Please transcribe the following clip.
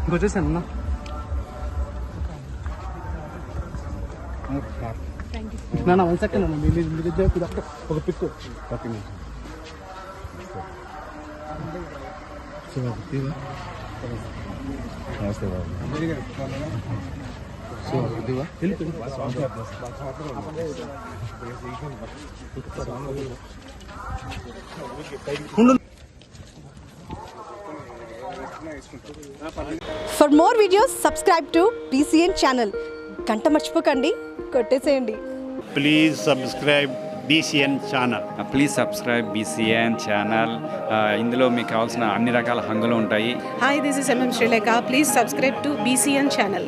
ఇంకొచ్చేసాను అన్న. నా 1 సెకండ్ అన్న, మీ దగ్గర ఒక పిక్ నమస్తే బాబు. For more videos, subscribe to BCN channel. గంట మర్చిపోకండి, కొట్టేసేయండి. Please subscribe BCN channel. Please subscribe BCN channel. ఇందులో మీకు కావాల్సిన అన్ని రకాల హంగులు ఉంటాయి. Hi, this is MM Sri Lanka. Please subscribe to BCN channel.